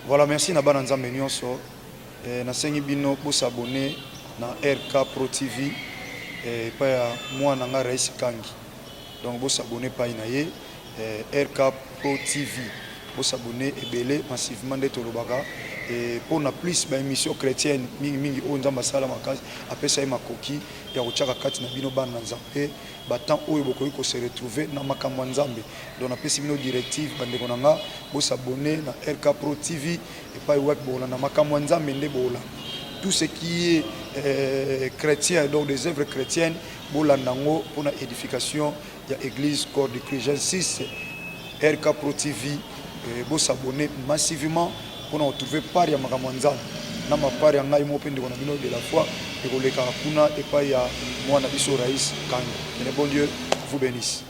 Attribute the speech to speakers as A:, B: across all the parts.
A: Voilà, merci na bana nzambe nyonso. Na sengi bino pour s'abonner na RK Pro TV pa ya mwana nga Rais Kangi. Donc vous s'abonner pa inaye RK Pro TV. Vous s'abonner ebele massivement de Tolobaka et pour na plus ba émission chrétienne mingi o nzamba sala makasi apesa makoki ya kochaka kati na bino bana nzambe batant oyo bokoki ko se retrouver na makambo nzambe. Donc na pesi bino directive bande konanga vous s'abonner na RK Pro TV et pas web bola na makambo nzambe nde bola. Tout ce qui est chrétien, donc des œuvres chrétiennes, pour la édification, il y a l'église corps de Christ. J'insiste, RK Pro TV, vous s'abonner massivement pour nous retrouver par ya Makamanza. Na mapari ya ngai mopendi kona bino de la foi et ko leka kuna et pas ya mwana biso Rais Kangi. Que le bon Dieu vous bénisse.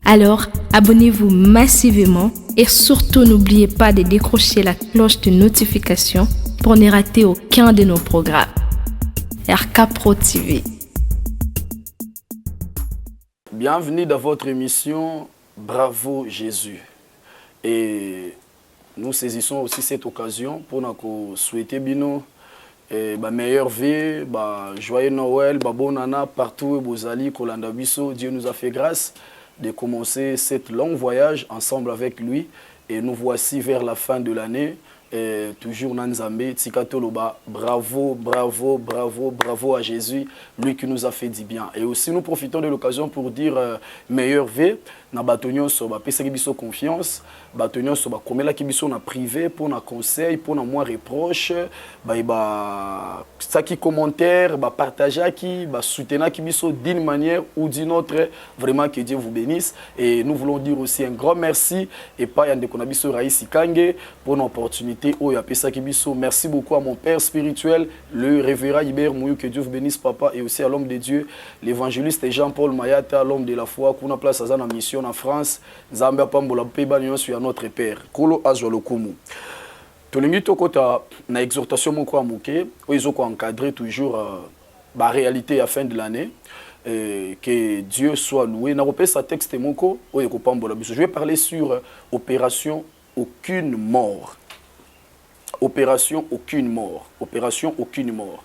B: Alors, abonnez-vous massivement et surtout n'oubliez pas de décrocher la cloche de notification pour ne rater aucun de nos programmes. RK Pro TV.
C: Bienvenue dans votre émission Bravo Jésus. Et nous saisissons aussi cette occasion pour nous souhaiter bino meilleure vie, joyeux Noël, bon nana partout où vous allez, Kolanda Biso. Dieu nous a fait grâce de commencer cette long voyage ensemble avec lui. Et nous voici vers la fin de l'année. Toujours Nanzambe, Tikatoloba, bravo, bravo, bravo, bravo à Jésus, lui qui nous a fait du bien. Et aussi nous profitons de l'occasion pour dire meilleure vie, na batonyon so ba pesa kibiso confiance, batonyon so ba komela kibiso na privé pour na conseil, pour na moins reproche, ça qui commentaire, partager qui, soutenir kibiso d'une manière ou d'une autre, vraiment que Dieu vous bénisse. Et nous voulons dire aussi un grand merci et pas yande konabiso Rais Kangi pour l'opportunité. Merci beaucoup à mon père spirituel, le révérend Hubert Mouyou, que Dieu vous bénisse papa, et aussi à l'homme de Dieu, l'évangéliste Jean-Paul Mayata, l'homme de la foi, qu'on a place à la mission en France, Zambia Pambola Peba sur notre père, Kolo Azwalokumu. Tolingi Tokota, na exhortation mon quoi mouké, où ils ont encadré toujours la réalité à la fin de l'année. Que Dieu soit loué. Na repère sa texte moko, je vais parler sur opération aucune mort. Opération aucune mort. Opération aucune mort.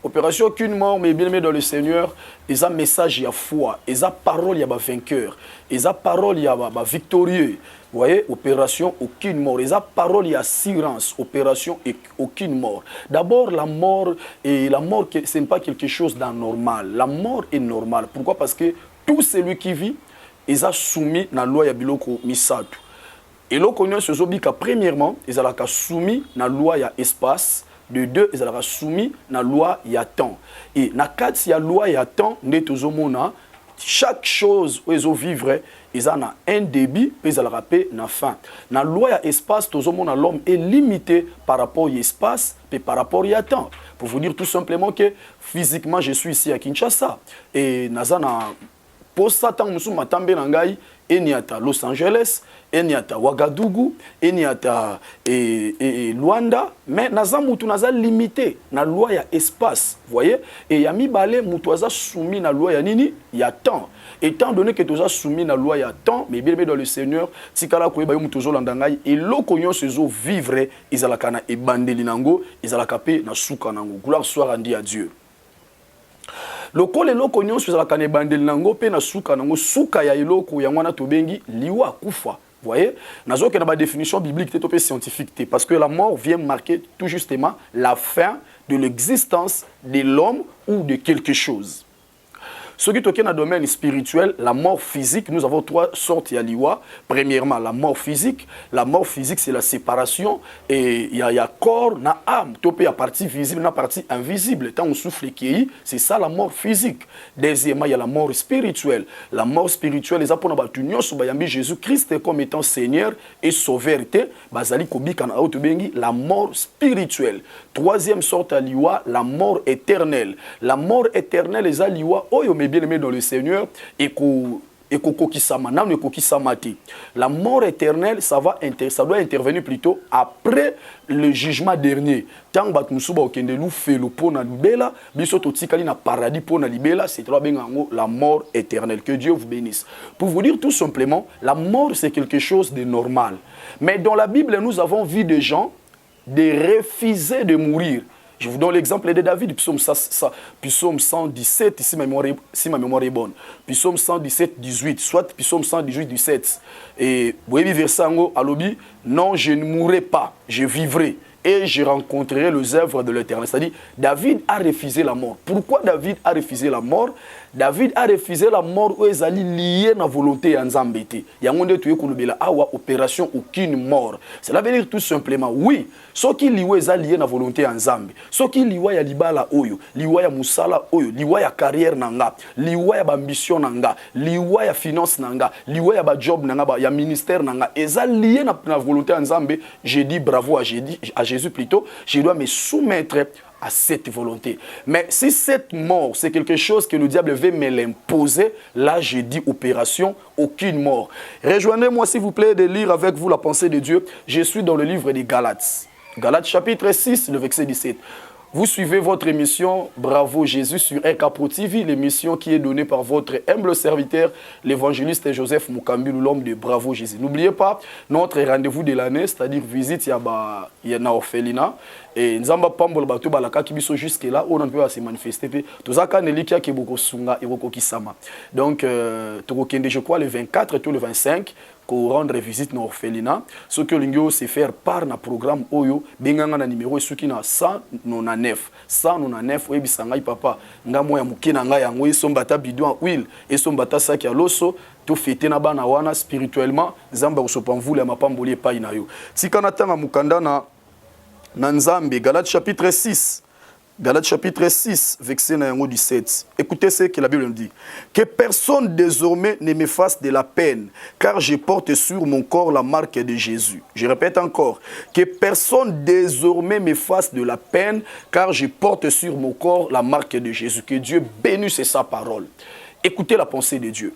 C: Opération aucune mort, mais bien aimé dans le Seigneur, ils ont un message, il y a foi, ils ont parole, il y a vainqueur, ils ont parole, il y a victorieux. Vous voyez, opération aucune mort. Ils ont parole, il y a assurance, opération aucune mort. D'abord, la mort, ce n'est pas quelque chose d'anormal. La mort est normale. Pourquoi? Parce que tout celui qui vit, ils ont soumis à la loi ya biloko misatu. Et là, premièrement, ils ont soumis à la loi ya espace. De deux, ils ont soumis à la loi ya temps. Et dans la loi ya temps, chaque chose où ils ont vivre, ils ont un début, puis ils ont une fin. Dans la loi ya espace, l'homme est limité par rapport à l'espace et par rapport à temps. Pour vous dire tout simplement que physiquement, je suis ici à Kinshasa. Et pour ça, tant que je suis Eniata Los Angeles, Eniata Ouagadougou, Eniata Luanda, mais naza mutu naza limité na loi ya espace, voyez? Et ya mibale mutu aza soumis na loi ya nini? Ya temps. Étant donné que tu as soumis na loi ya temps, mais bien dans le Seigneur, si kala ko ba mutu zo landangai et lokonyo sezo vivre, izalaka na ebandeli nango, izalaka pe na suka nango. Gloire soit rendue à Dieu. Loko le loko nyonso ezalaka na ebandeli nango pe na suka nango suka ya eloko ya mwana tobengi liwa kufa. Voyez, nazo ke na ba définition biblique te scientifique parce que la mort vient marquer tout justement la fin de l'existence de l'homme ou de quelque chose. Ce qui est dans le domaine spirituel, la mort physique, nous avons trois sortes yaliwa. Premièrement, la mort physique. La mort physique, c'est la séparation. Et il y a corps, na âme. Il y a partie visible, na partie invisible. Tant on souffle qui c'est ça la mort physique. Deuxièmement, il y a la mort spirituelle. La mort spirituelle, les apôtres ont Jésus-Christ comme étant Seigneur et Sauveur. La mort spirituelle. Troisième sorte yaliwa, la mort éternelle. La mort éternelle, les aliwa, bien aimé dans le Seigneur et La mort éternelle, ça doit intervenir plutôt après le jugement dernier. Tant que nous paradis c'est la mort éternelle. Que Dieu vous bénisse. Pour vous dire tout simplement, la mort c'est quelque chose de normal. Mais dans la Bible, nous avons vu des gens de refuser de mourir. Je vous donne l'exemple de David, psaume 117, si ma mémoire est bonne. Psaume 117, 18, soit psaume 118, 17. Et vous voyez, verset à l'obi, non, je ne mourrai pas, je vivrai et je rencontrerai les œuvres de l'Éternel. C'est-à-dire, David a refusé la mort. Pourquoi David a refusé la mort? David a refusé la mort où ils allaient lier la volonté à Nzambété. Il y a un monde qui a opération aucune mort. Cela veut dire tout simplement, oui, ce qui lié lié la volonté à Nzambé, ce qui lié à libala oyo, lié à musala oyo, lié à carrière nanga, lié à ambition nanga, lié à finance nanga, lié à job nanga, ya ministère nanga, ils allaient lié la volonté à Nzambé. J'ai dit bravo à Jésus plutôt, je dois me soumettre à cette volonté. Mais si cette mort, c'est quelque chose que le diable veut me l'imposer, là, je dis opération, aucune mort. Rejoignez-moi, s'il vous plaît, de lire avec vous la pensée de Dieu. Je suis dans le livre des Galates. Galates chapitre 6, le verset 17. Vous suivez votre émission Bravo Jésus sur RK Pro TV, l'émission qui est donnée par votre humble serviteur, l'évangéliste Joseph Mukambi, l'homme de Bravo Jésus. N'oubliez pas notre rendez-vous de l'année, c'est-à-dire visite il y a na orphelinat. Et nous avons pambol bato balaka qui biso jusque là on peut se manifester. Tout ça quand Nelika qui boko sunga et boko kisama. Donc tokokende je crois le 24 et le 25 pour rendre visite na orphelinat. Ce que l'ingio c'est faire part na programme oyo benganga na numéro suki na 199 oyebi sangai papa ngamo ya mukina nga yango esombata bidon huile esombata saki ya loso to fete na bana wana spirituellement zamba usopamvula ya mapamboli epai na yo. Tikana tanga mukanda na Nzambe, Galates chapitre 6, verset 17. Écoutez ce que la Bible nous dit. Que personne désormais ne me fasse de la peine, car je porte sur mon corps la marque de Jésus. Je répète encore. Que personne désormais me fasse de la peine, car je porte sur mon corps la marque de Jésus. Que Dieu bénisse sa parole. Écoutez la pensée de Dieu.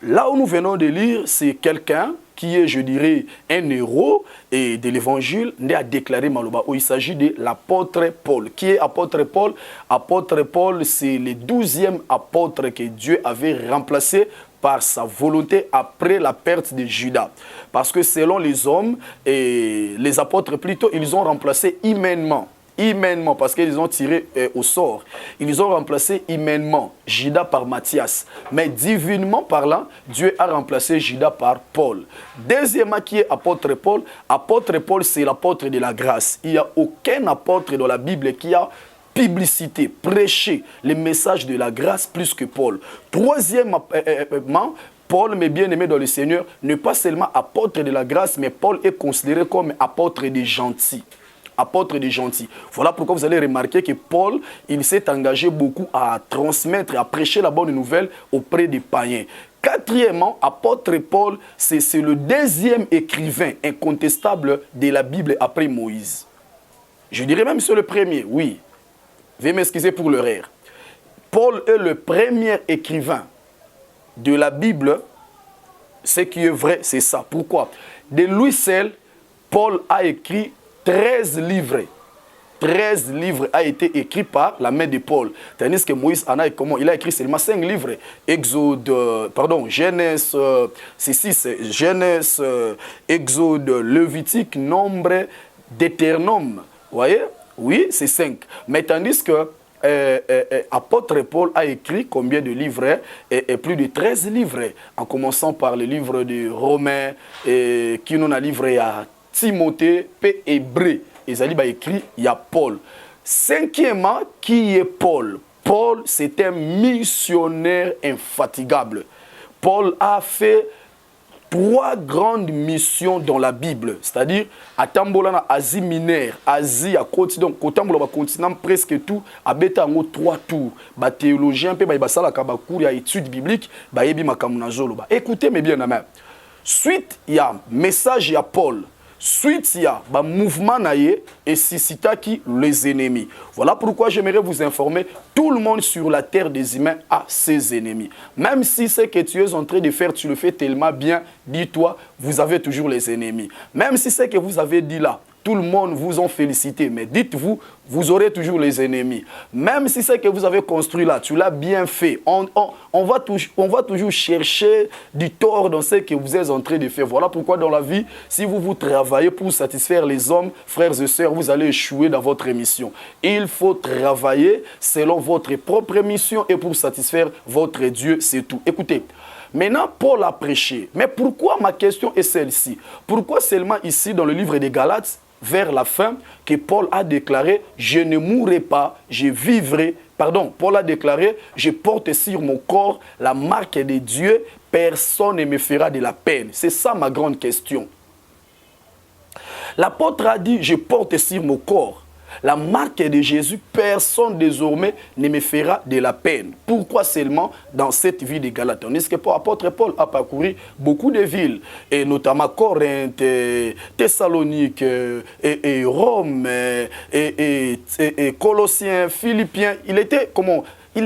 C: Là où nous venons de lire, c'est quelqu'un qui est, je dirais, un héros et de l'évangile, né à déclarer Maloba. Il s'agit de l'apôtre Paul. Qui est apôtre Paul? Apôtre Paul, c'est le 12e apôtre que Dieu avait remplacé par sa volonté après la perte de Judas. Parce que selon les hommes et les apôtres plutôt, ils ont remplacé humainement, parce qu'ils ont tiré au sort. Ils ont remplacé humainement Judas par Matthias. Mais divinement parlant, Dieu a remplacé Judas par Paul. Deuxièmement, qui est apôtre Paul? Apôtre Paul, c'est l'apôtre de la grâce. Il n'y a aucun apôtre dans la Bible qui a publicité, prêché le message de la grâce plus que Paul. Troisièmement, Paul, mais bien aimé dans le Seigneur, n'est pas seulement apôtre de la grâce, mais Paul est considéré comme apôtre des gentils. Apôtre des gentils. Voilà pourquoi vous allez remarquer que Paul, il s'est engagé beaucoup à transmettre, à prêcher la bonne nouvelle auprès des païens. Quatrièmement, apôtre Paul, c'est le deuxième écrivain incontestable de la Bible après Moïse. Je dirais même c'est le premier, oui. Veuillez m'excuser pour l'erreur. Paul est le premier écrivain de la Bible. Ce qui est vrai, c'est ça. Pourquoi? De lui seul, Paul a écrit 13 livres. 13 livres a été écrit par la main de Paul. Tandis que Moïse il a écrit seulement 5 livres. Genèse, c'est 6. Genèse, Exode, Lévitique, Nombre, Deutéronome. Vous voyez? Oui, c'est 5. Mais tandis que apôtre Paul a écrit combien de livres? Et plus de 13 livres. En commençant par le livre de Romains, qui nous a livré à Timothée, P. Hébreu. Et Zali a écrit, il y a Paul. Cinquièmement, qui est Paul? Paul, c'est un missionnaire infatigable. Paul a fait 3 grandes missions dans la Bible. C'est-à-dire, à Tambolana, Asie mineure, Asie à continent, continent presque tout, à Betango 3 tours. Les théologiens, ils ont des études bibliques, écoutez, mais bien, suite, il y a message à Paul. suite ya ba mouvement naye et suscitaki les ennemis. Voilà pourquoi j'aimerais vous informer, tout le monde sur la terre des humains a ses ennemis. Même si ce que tu es en train de faire, tu le fais tellement bien, dis-toi, vous avez toujours les ennemis. Même si ce que vous avez dit là, tout le monde vous en félicité, mais dites-vous, vous aurez toujours les ennemis. Même si ce que vous avez construit là, tu l'as bien fait, on va toujours chercher du tort dans ce que vous êtes en train de faire. Voilà pourquoi dans la vie, si vous travaillez pour satisfaire les hommes, frères et sœurs, vous allez échouer dans votre mission. Il faut travailler selon votre propre mission et pour satisfaire votre Dieu, c'est tout. Écoutez, maintenant, Paul a prêché. Mais pourquoi ma question est celle-ci? Pourquoi seulement ici dans le livre des Galates, vers la fin, que Paul a déclaré « Je ne mourrai pas, je vivrai ». Pardon, Paul a déclaré « Je porte sur mon corps la marque de Dieu, personne ne me fera de la peine ». C'est ça ma grande question. L'apôtre a dit « Je porte sur mon corps la marque de Jésus, personne désormais ne me fera de la peine. Pourquoi seulement dans cette vie de Galates? Tandis que l'apôtre Paul a parcouru beaucoup de villes, et notamment Corinthe, Thessalonique, et Rome, et Colossiens, Philippiens. Il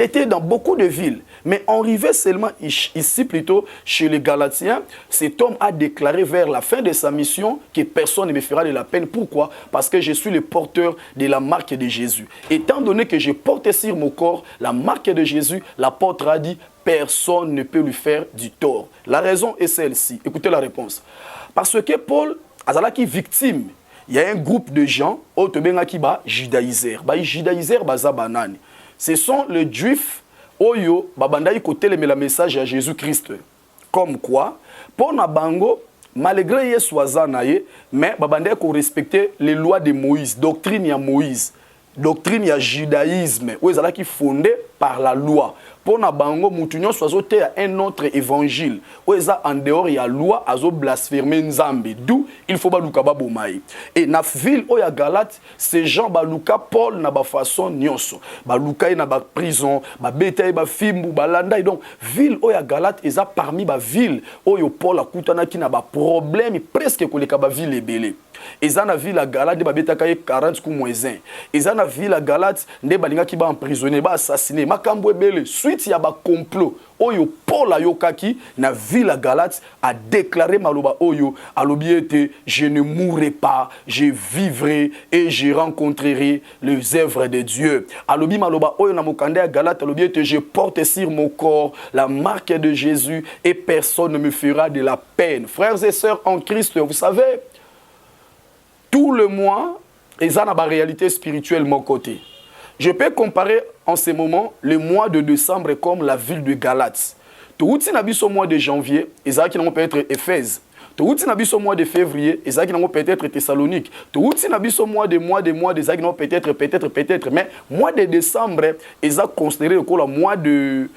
C: était dans beaucoup de villes. Mais on arrivait seulement ici plutôt chez les Galatiens. Cet homme a déclaré vers la fin de sa mission que personne ne me fera de la peine. Pourquoi? Parce que je suis le porteur de la marque de Jésus. Étant donné que je porte sur mon corps la marque de Jésus, l'apôtre a dit personne ne peut lui faire du tort. La raison est celle-ci. Écoutez la réponse. Parce que Paul est victime. Il y a un groupe de gens qui sont judaïseurs. Ce sont les juifs Oyo, babandai kote le message à Jésus-Christ. Comme quoi, pour Nabango, malgré Yeswazanaye, mais babandai ko respecter les lois de Moïse, doctrine ya Moïse, doctrine ya judaïsme, où ils qui fondé par la loi. Pour Nabango, Moutounion soisoté à un autre évangile, où ils en dehors ya loi azo blasphémer Nzambe. D'où il faut baluka babomaï. Et na ville où ya Galate, ces gens baluka Paul na ba façon nyonso. Baluka na ba prison, ba betaï ba fimbu, ba landai. Donc ville où ya Galate, ils a parmi ba ville où yo Paul a koutana ki na ba problème presque koleka ba ville ebele. Ils en a ville à Galate, ba betaka 40 kou moins 1. Ils en a ville à Galate, nde balinga ki ba emprisonné, ba assassiné, makambo ebele. Suite ya ba complot oyo Paul ayokaki na ville à Galate a déclaré maloba oyo alobiete je ne mourrai pas, je vivrai et je rencontrerai les œuvres de Dieu. Alobi maloba oyo na mokanda à Galate alobiete je porte sur mon corps la marque de Jésus et personne ne me fera de la peine. Frères et sœurs en Christ, vous savez, tout le mois, ils ont la réalité spirituelle de mon côté. Je peux comparer en ce moment le mois de décembre comme la ville de Galate. Tout le mois de janvier, ils ont peut être Éphèse. Tout le mois de février, ils ont peut-être Thessalonique. Tout le mois de ils ont peut-être. Mais mois de décembre, ils ont considéré le mois de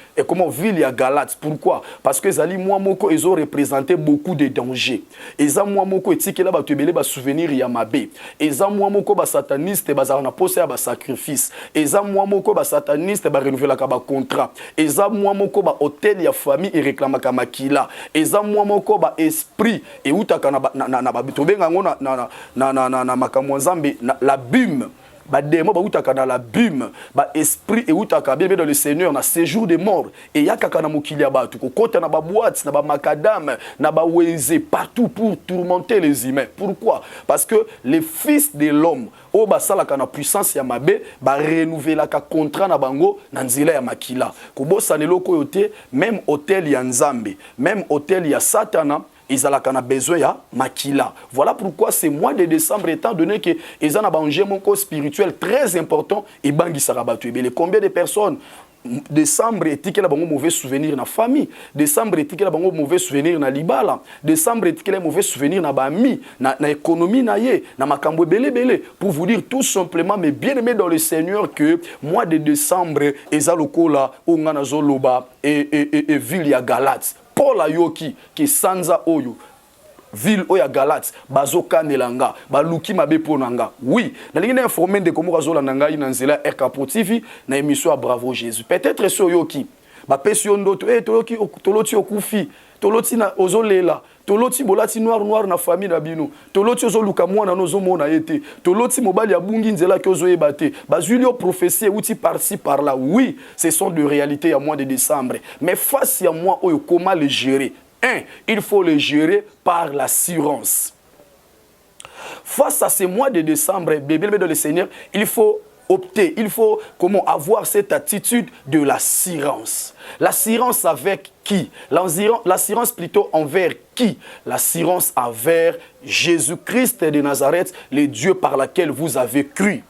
C: ville à Galate. Pourquoi? Parce que ils ont représenté beaucoup de dangers. Ils ont souvenir Yamabé. Ils ont sataniste, ils ont posé un sacrifice. Ils ont sataniste, ils ont renouvelé un contrat. Ils ont hôtel ya famille et réclamé makila. Ils ont esprit et utaka na bitobenga ngona na makamwa nzambe la bume ba démon ba utaka na la bume ba esprit et utaka bébé dans le Seigneur na séjour des morts et yakaka na mokili ya batu ko kota na ba boîte na ba makadam na ba weze partout pour tourmenter les humains. Pourquoi? Parce que les fils de l'homme o ba salaka na puissance ya mabe ba renouveler ka contrat na bango na nzela ya makila ko bosana loko yote même hôtel ya nzambe même hôtel ya satana ils ont besoin de makila. Voilà pourquoi ce mois de décembre, étant donné qu'ils ont un enjeu spirituel très important, et bangi sarabatu. Combien de personnes décembre est-il qu'il a un mauvais souvenir dans la famille? Décembre est-il qu'il a un mauvais souvenir dans l'ibala? Décembre est-il qu'il a un mauvais souvenir dans l'ami, dans l'économie, dans makambo belé. Pour vous dire tout simplement, mais bien aimé dans le Seigneur, que mois de décembre, ezalokola, onganazoloba et ville ya Galate. Paul ayoki ki sanza oyo ville oya Galate bazoka nelanga baluki mabe ponanga. Oui, na lingi na informer de komo kazola nanga ina nzela RK TV na émission à Bravo Jésus. Peut-être so yoki ba pesi ndoto toloti okufi toloti na ozolela Toloti bolati noir na famille na bino. Toloti ozoluka mwana nozomona yete. Toloti mobali ya bungi nzela ki ozoyeba te. Bazuli o prophétie outi par-ci par-là. Oui, ce sont de réalités à mois de décembre. Mais face à moi, comment les gérer? Il faut les gérer par l'assurance. Face à ces mois de décembre, bébé de le Seigneur, il faut opter, il faut avoir cette attitude de l'assurance. L'assurance avec qui? L'assurance plutôt envers qui? L'assurance envers Jésus-Christ de Nazareth, le Dieu par lequel vous avez cru.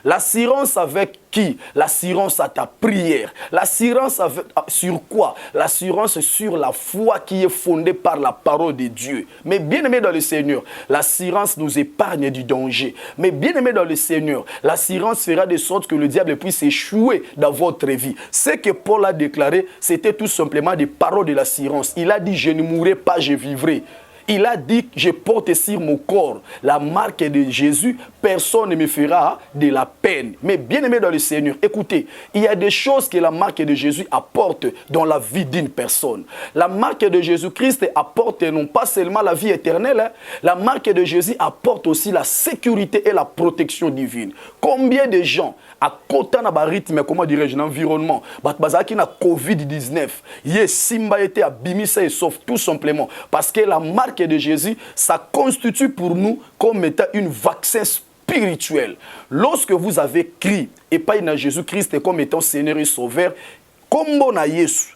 C: L'assurance avec qui? L'assurance à ta prière. L'assurance sur quoi? L'assurance sur la foi qui est fondée par la parole de Dieu. Mais bien aimé dans le Seigneur, l'assurance nous épargne du danger. Mais bien aimé dans le Seigneur, l'assurance fera de sorte que le diable puisse échouer dans votre vie. Ce que Paul a déclaré, c'était tout simplement des paroles de l'assurance. Il a dit, je ne mourrai pas, je vivrai. Il a dit, je porte sur mon corps la marque de Jésus, personne ne me fera de la peine. Mais bien aimé dans le Seigneur, écoutez, il y a des choses que la marque de Jésus apporte dans la vie d'une personne. La marque de Jésus-Christ apporte non pas seulement la vie éternelle, la marque de Jésus apporte aussi la sécurité et la protection divine. Combien de gens à côté na ba rythme, comment dirais-je, l'environnement, bazaki na Covid-19, ye simba été abimisa et sauf tout simplement parce que la marque de Jésus, ça constitue pour nous comme étant une vaccin spirituel. Lorsque vous avez crié et pas na Jésus-Christ comme étant Seigneur et Sauveur, kombo na Yesu,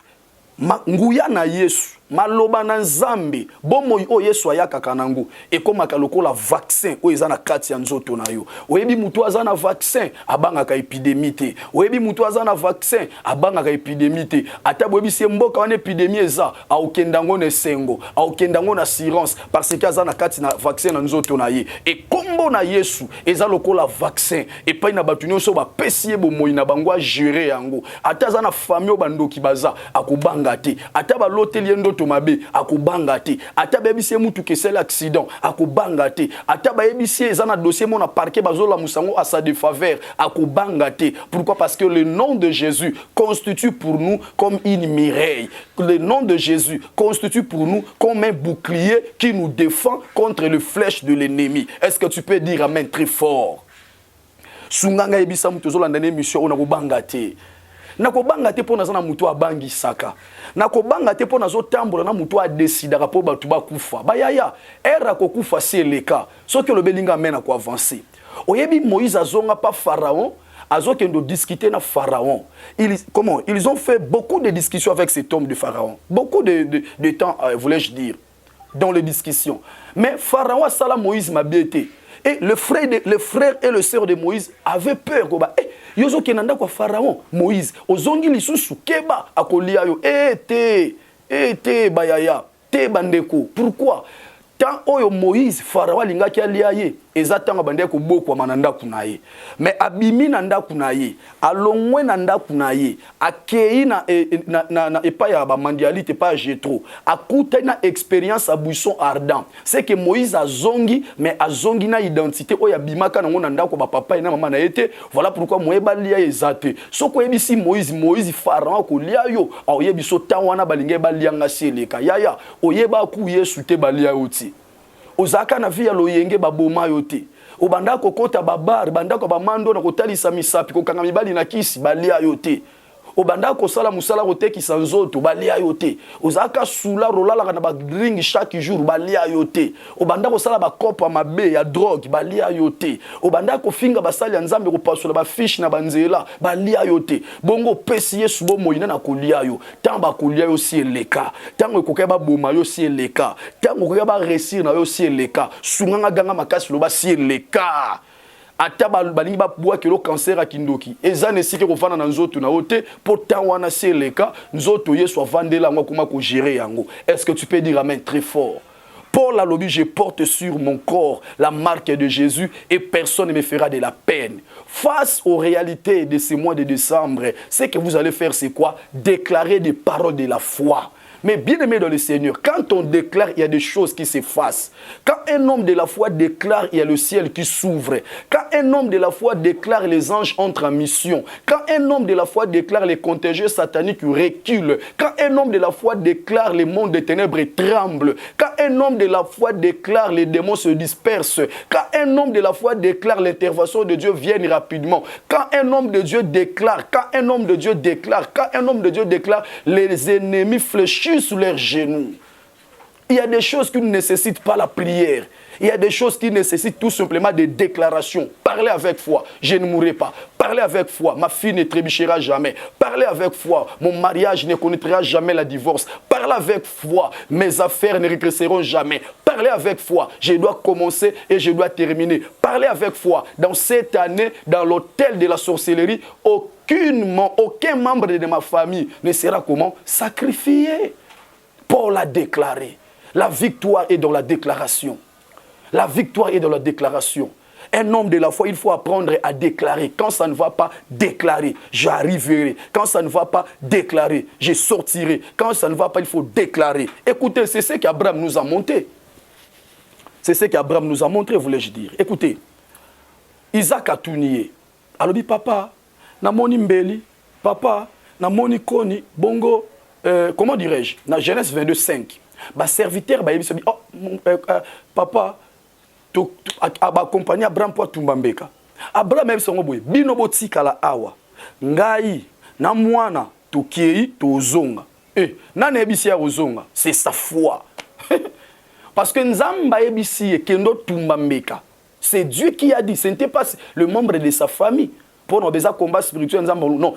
C: nguya na Yesu, maloba na Nzambe, bomo o Yesu ayaka kanango, et comme akaloko la vaccin, o ezana kati ya nzoto na yo. Oyebi mutu azana vaccin, abanga ka épidémie te. Oyebi mutu azana vaccin, abanga ka épidémie te. Ata boyebi se mboka wana épidémie eza, aokendango ne sengo, aokendango na assurance, parce que azana kati na vaccin na nzoto na ye. Et kombo na Yesu, eza lokola vaccin, et pa ina batu nyonso ba pesi ye bomoyi na bango a gérer yango. Ata azana famille o bandoki baza, akubanga te. Ata ba loteli endo tomabe akubanga te. Ata ba yebisi mutu kesela accident akubanga te. Ata ba yebisi ezana dossier mon na parquet bazola musango à sa défaveur akubanga te. Pourquoi? Parce que le nom de Jésus constitue pour nous comme une miraille. Le nom de Jésus constitue pour nous comme un bouclier qui nous défend contre les flèches de l'ennemi. Est-ce que tu peux dire amen très fort? Sunganga yebisa mutu zolanda na émission ona kubanga te. Nakobanga te pona zana mutu abangi saka. Nakobanga te pona zo tambola na mutu a décidera po batu ba kufa. Bayaya, era ko kufa c'est le cas. Ce que le belinga mena ko avancer. Oyebi Moïse azonga pa Pharaon, azokendo discuter na Pharaon. Ils ont fait beaucoup de discussions avec cet homme de Pharaon. Beaucoup de temps, voulais-je dire, dans les discussions. Mais Pharaon a sala Moïse m'a biété. Et le frère et le sœur de Moïse avaient peur. Yozo kenanda kwa Pharaon, Moïse, ozongi lisusu keba akolia yo, te bayaya, te bandeko. Pourquoi? Tant oyo Moïse, Pharaon lingaki alia ye, ezatanga bandeko boko mananda kunaye. Mais abimi nanda kunaye, alongwe nanda kunaye, akei na epa ya ba mandialite pa Jétro, akuta na expérience à buisson ardent. C'est que Moïse a zongi, mais a zongi na identité oya bimaka nango nanda ko ba papa na mama na été. Voilà pourquoi moyeba lia ezate. Soko yebisi Moïse Pharaon ko lia yo, oyebiso tawana balinge balia ngaseleka. Yaya, oyeba ku Yesu te balia oti. Ozaka na via loyenge baboma yote. Obanda kokota babar, banda ko bamando na kotalisa misapi ko kanga mibali na kisi balia yote. Obanda ko sala musala kote ki sanzoto balia yote. Ozaka sula rolala na ba drink chaque jour balia yote. Obanda ko sala ba kopa mabe ya drogue balia yote. Obanda ko finga basali ya Nzambe ko pasula ba fish na banzela balia yote. Bongo pesi Yesu bo moyina na kolia yo. Tamba kolia yo si eleka. Tango ko keba boma yo si eleka. Tango ko keba resir na yo si eleka. Sunganga ganga makasi lo ba si eleka. Ata balingi ba bwa kilo cancer akindoki ezane sike ko fana na nzoto na ote pourtant wana c'est le cas nzoto Yesu avandela ngo kuma ko gérer yango. Est-ce que tu peux dire amen très fort? Paul a lobby, je porte sur mon corps la marque de Jésus et personne ne me fera de la peine. Face aux réalités de ces mois de décembre, ce que vous allez faire c'est quoi? Déclarer des paroles de la foi. Mais bien aimé dans le Seigneur, quand on déclare, il y a des choses qui s'effacent. Quand un homme de la foi déclare, il y a le ciel qui s'ouvre. Quand un homme de la foi déclare, les anges entrent en mission. Quand un homme de la foi déclare, les contagieux sataniques reculent. Quand un homme de la foi déclare, les mondes des ténèbres tremblent. Quand un homme de la foi déclare, les démons se dispersent. Quand un homme de la foi déclare, l'intervention de Dieu vient rapidement. Quand un homme de Dieu déclare, quand un homme de Dieu déclare, quand un homme de Dieu déclare, les ennemis fléchissent sous leurs genoux. Il y a des choses qui ne nécessitent pas la prière. Il y a des choses qui nécessitent tout simplement des déclarations. Parlez avec foi, je ne mourrai pas. Parlez avec foi, ma fille ne trébuchera jamais. Parlez avec foi, mon mariage ne connaîtra jamais la divorce. Parlez avec foi, mes affaires ne régresseront jamais. Parlez avec foi, je dois commencer et je dois terminer. Parlez avec foi, dans cette année, dans l'hôtel de la sorcellerie, aucun membre de ma famille ne sera comment? Sacrifié. Paul a déclaré. La victoire est dans la déclaration. La victoire est dans la déclaration. Un homme de la foi, il faut apprendre à déclarer. Quand ça ne va pas, déclarer. J'arriverai. Quand ça ne va pas, déclarer. Je sortirai. Quand ça ne va pas, il faut déclarer. Écoutez, c'est ce qu'Abraham nous a montré. C'est ce qu'Abraham nous a montré, voulais-je dire. Écoutez, Isaac a tout nié. Alors dit, papa, na moni mbeli, papa, na moni koni, bongo, comment dirais-je, dans Genèse 22, 5. Ba serviteur ba yebi oh papa to accompagner Abraham pour tumbambeka. Abraham yebi songo boye bino botikala awa. Ngai na mwana tokei tozonga. Nana yebisi ya ozonga, c'est sa foi. Parce que Nzamba yebisi e kendo tumbambeka. C'est Dieu qui a dit, ce n'était pas le membre de sa famille. Pour nos besoins combat spirituel, non,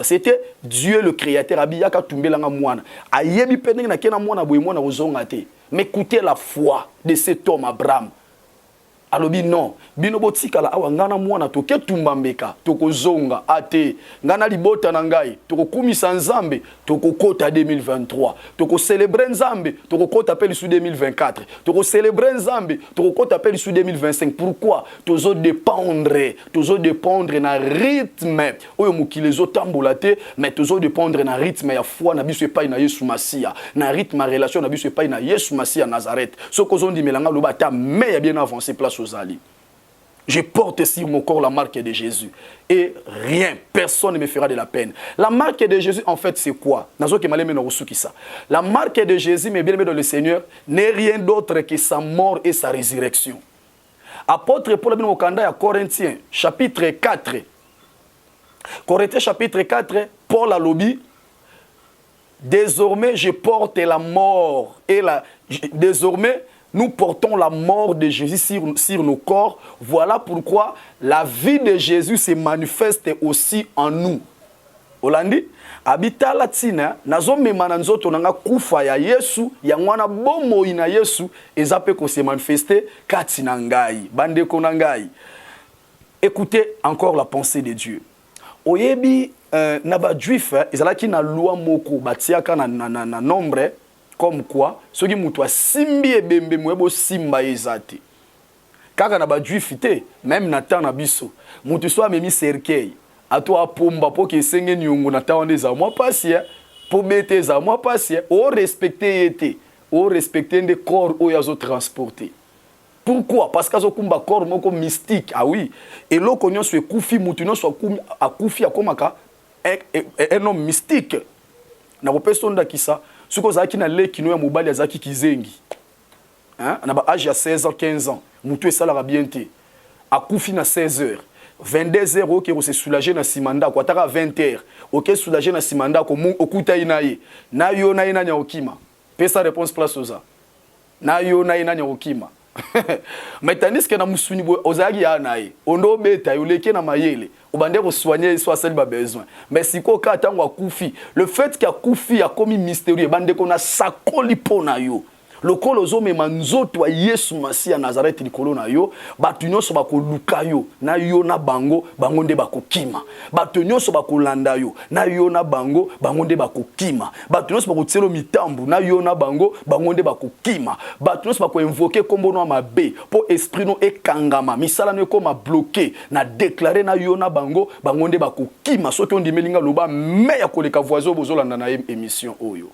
C: c'était Dieu le créateur. Abiyaka tumbelanga mwana. Ayebi pendeng na kena mwana boye mwana ozonga te. Mais écoutez la foi de cet homme Abraham. Alobi non, bino botikala awa ngana mwana toke tumbambeka, toko zonga ate, ngana libota na ngai, toko kumisa nzambe, toko kota 2023, toko célébrer nzambe, toko kota peli sous 2024, toko célébrer nzambe, toko kota peli sous 2025. Pourquoi? Tozo dépendre na rythme, oyo mukile zo tambola te, mais tozo dépendre na rythme ya foi na biso epai na Yesu Masia, na rythme ya relation na biso epai na Yesu Masia Nazareth. Soko zo ndi melanga loba ta mais ya bien avancé place. Je porte sur mon corps la marque de Jésus. Et rien, personne ne me fera de la peine. La marque de Jésus, en fait, c'est quoi? La marque de Jésus, mes bien-aimés dans le Seigneur, n'est rien d'autre que sa mort et sa résurrection. Apôtre Paul au Canada à Corinthiens, chapitre 4. Corinthiens, chapitre 4, Paul a lobby. Désormais, je porte la mort et désormais, nous portons la mort de Jésus sur nos corps. Voilà pourquoi la vie de Jésus se manifeste aussi en nous. Olandi, habita latina, nazo memana nzoto nanga kufa ya Yesu, ya mwana bomo ina Yesu, ezape ko se manifester kati na ngai, bandeko na ngai. Écoutez encore la pensée de Dieu. Oyebi naba juif, ezalaki na loi moko batiaka na nombre. Comme quoi, ceux qui moutoua simbi et bembe mwebo simba ezate. Kaka na ba juifite, même Nathan na biso, moutou soit memi cercueil, à toi pomba po ke senge nyongo Nathan on des moi passie, po bete za moi passie, o respecter été, o respecter des corps o yazo transporter. Pourquoi? Parce qu'azo kumba corps moko mystique, ah oui. Et lo konyon se koufi moutou non soit a koufi a komaka un homme mystique. Na bopesonda kisa. Ce que zaki na le kino ya mobali ya zaki kizengi. Hein? Na ba âge ya 16 ans, 15 ans. Moutou esala bien te. Akufi na 16 heures. 22 heures ok se soulager na simanda ko ataka 20 heures. Ok soulager na simanda ko okuta inaye. Na yo na ina nya okima. Pesa réponse place oza. Na yo na ina nya okima. Mais tandis que na musuni bo ozaki ya naye. Ondo beta yo leke na mayele. Obande ko soigner soit celle ba besoin. Mais si ko ka tango akufi, le fait qu'il a kufi a commis mystérieux bande ko na sakoli pona yo. Lokolo zo mema nzoto ya Yesu Masia Nazareth likolo na yo, batu nyonso bakoluka yo, na yo na bango, bango nde bakokima. Batu nyonso bakolanda yo, na yo na bango, bango nde bakokima. Batu nyonso bakotselo mitambu, na yo na bango, bango nde bakokima. Batu nyonso bakoinvoke kombo no mabe, po esprit no ekangama, misala no koma bloqué, na déclarer na yo na bango, bango nde bakokima. Soki on dimelinga loba meya koleka voisin bozolanda na émission oyo.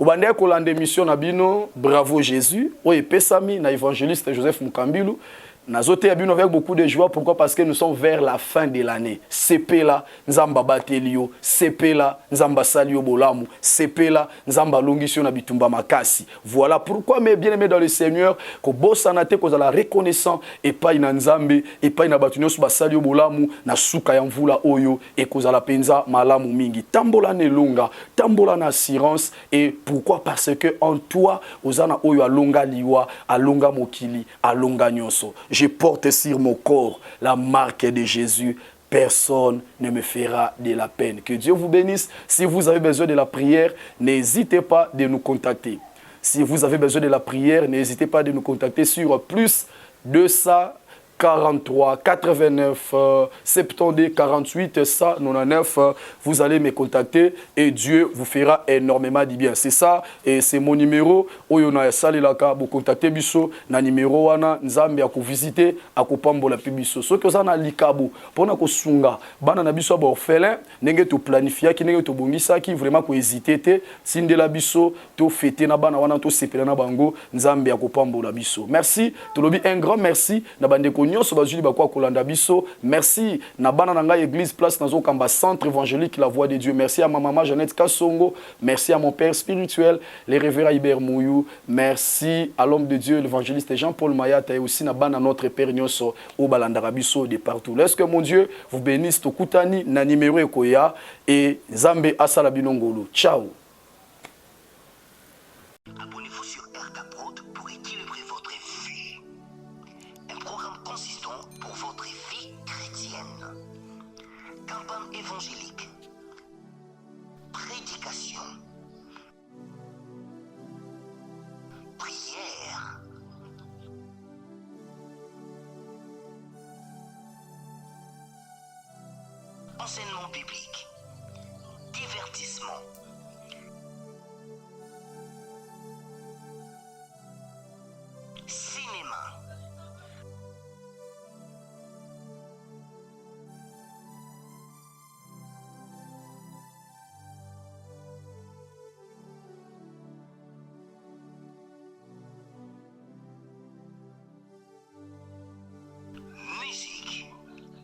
C: Obande kolanda émission na bino Bravo Jésus, oye pesami na évangéliste Joseph Mukambilu. Nazote ya bino avec beaucoup de joie. Pourquoi? Parce que nous sommes vers la fin de l'année. CP là, nzamba batelio, CP là, nzamba salio bolamu, CP là, nzamba longisio na bitumba makasi. Voilà pourquoi mes bien-aimés dans le Seigneur, ko bosanate ko la reconnaissant et pas ina nzambe et pas ina batunyo su basalio bolamu na suka ya mvula oyo et ko la penza malamu mingi. Tambola ne longa, tambola na assurance. Et pourquoi? Parce que en toi ozana oyo alonga liwa, alonga mokili, alonga nyonso. Je porte sur mon corps la marque de Jésus. Personne ne me fera de la peine. Que Dieu vous bénisse. Si vous avez besoin de la prière, n'hésitez pas de nous contacter. Si vous avez besoin de la prière, n'hésitez pas de nous contacter sur plus 243 89 72 48 199. Vous allez me contacter et Dieu vous fera énormément du bien. C'est ça et c'est mon numéro. Oyona salelaka vous contactez biso na numéro wana nzambe ya ku visiter akopambola biso. Soki ozana likabo pona ko sunga bana na biso ba orphelin ndenge to planifier ki ndenge to bongisa ki vraiment ko hésiter te sindela biso to fêter na bana wana to sepela na bango nzambe ya kopambola biso. Merci, to lobi un grand merci na bande ko nyonso bazuli bakwa kolanda biso. Merci na bana na ngai église place nazo kamba centre évangélique la voix de Dieu. Merci à ma maman Jeannette Kassongo, merci à mon père spirituel les révérend Iber Mouyou, merci à l'homme de Dieu l'évangéliste Jean-Paul Mayata et aussi na bana notre père nyonso au balandara biso de partout. Laisse que mon Dieu vous bénisse tokutani na numéro ekoya et Zambe asala binongolo. Ciao.
D: Abonnez-vous sur RK Prod pour équilibrer votre vie. Un programme consistant pour votre vie chrétienne. Campagne évangélique. Prédication. Prière. Enseignement biblique. Divertissement. Cinéma. Musique.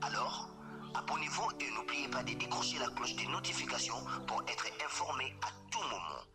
D: Alors, abonnez-vous et n'oubliez pas de décrocher la cloche des notifications pour être informé à tout moment.